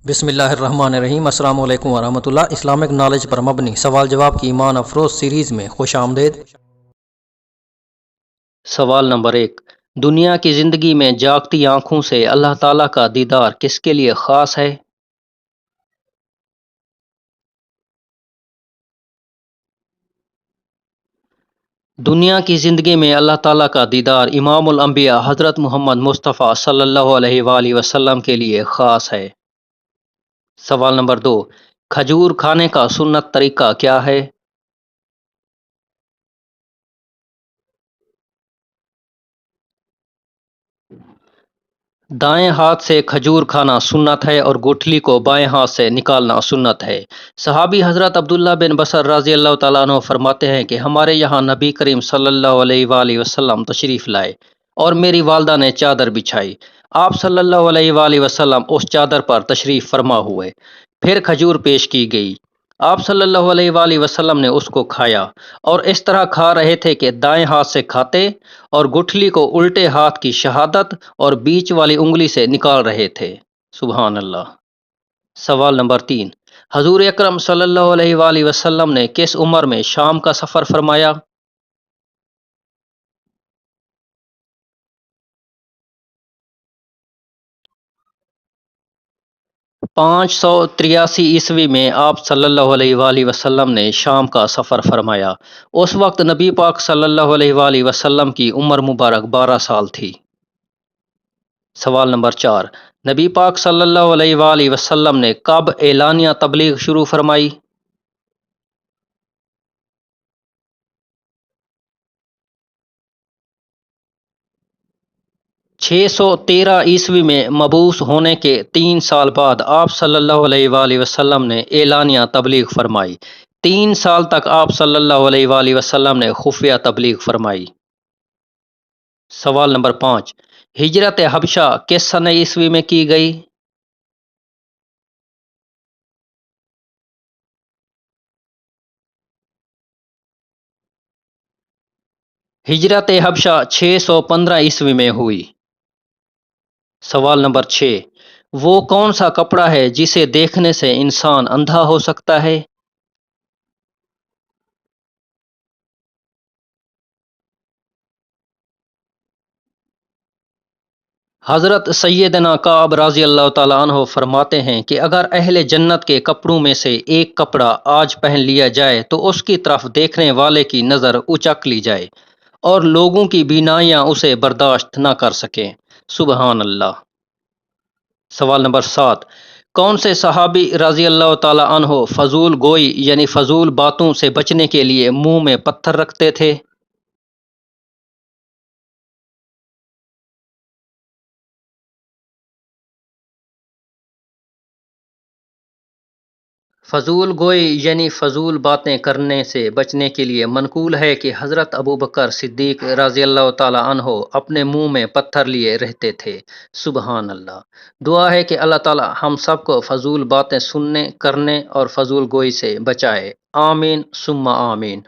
بسم اللہ الرحمن الرحیم۔ السلام علیکم ورحمۃ اللہ۔ اسلامک نالج پر مبنی سوال جواب کی ایمان افروز سیریز میں خوش آمدید۔ سوال نمبر 1، دنیا کی زندگی میں جاگتی آنکھوں سے اللہ تعالیٰ کا دیدار کس کے لیے خاص ہے؟ دنیا کی زندگی میں اللہ تعالیٰ کا دیدار امام الانبیاء حضرت محمد مصطفیٰ صلی اللہ علیہ وآلہ وسلم کے لیے خاص ہے۔ سوال نمبر 2، کھجور کھانے کا سنت طریقہ کیا ہے؟ دائیں ہاتھ سے کھجور کھانا سنت ہے اور گٹھلی کو بائیں ہاتھ سے نکالنا سنت ہے۔ صحابی حضرت عبداللہ بن بصر رضی اللہ تعالیٰ عنہ فرماتے ہیں کہ ہمارے یہاں نبی کریم صلی اللہ علیہ وآلہ وسلم تشریف لائے اور میری والدہ نے چادر بچھائی۔ آپ صلی اللہ علیہ وآلہ وسلم اس چادر پر تشریف فرما ہوئے، پھر کھجور پیش کی گئی۔ آپ صلی اللہ علیہ وآلہ وسلم نے اس کو کھایا اور اس طرح کھا رہے تھے کہ دائیں ہاتھ سے کھاتے اور گٹھلی کو الٹے ہاتھ کی شہادت اور بیچ والی انگلی سے نکال رہے تھے۔ سبحان اللہ۔ سوال نمبر 3، حضور اکرم صلی اللہ علیہ وآلہ وسلم نے کس عمر میں شام کا سفر فرمایا؟ پانچ سو 83 میں آپ صلی اللہ علیہ وآلہ وسلم نے شام کا سفر فرمایا۔ اس وقت نبی پاک صلی اللہ علیہ وآلہ وسلم کی عمر مبارک 12 سال تھی۔ سوال نمبر 4، نبی پاک صلی اللہ علیہ وآلہ وسلم نے کب اعلانیہ تبلیغ شروع فرمائی؟ چھ سو 13 میں مبعوث ہونے کے 3 سال بعد آپ صلی اللہ علیہ وآلہ وسلم نے اعلانیہ تبلیغ فرمائی۔ 3 سال تک آپ صلی اللہ علیہ وآلہ وسلم نے خفیہ تبلیغ فرمائی۔ سوال نمبر 5، ہجرت حبشہ کس سنہ عیسوی میں کی گئی؟ ہجرت حبشہ 615 میں ہوئی۔ سوال نمبر 6، وہ کون سا کپڑا ہے جسے دیکھنے سے انسان اندھا ہو سکتا ہے؟ حضرت سیدنا کعب رضی اللہ تعالیٰ عنہ فرماتے ہیں کہ اگر اہل جنت کے کپڑوں میں سے ایک کپڑا آج پہن لیا جائے تو اس کی طرف دیکھنے والے کی نظر اچک لی جائے اور لوگوں کی بینائیاں اسے برداشت نہ کر سکیں۔ سبحان اللہ۔ سوال نمبر 7، کون سے صحابی رضی اللہ تعالیٰ عنہ فضول گوئی یعنی فضول باتوں سے بچنے کے لیے منہ میں پتھر رکھتے تھے؟ فضول گوئی یعنی فضول باتیں کرنے سے بچنے کے لیے منقول ہے کہ حضرت ابوبکر صدیق رضی اللہ تعالیٰ عنہ اپنے منہ میں پتھر لیے رہتے تھے۔ سبحان اللہ۔ دعا ہے کہ اللہ تعالیٰ ہم سب کو فضول باتیں سننے، کرنے اور فضول گوئی سے بچائے۔ آمین ثم آمین۔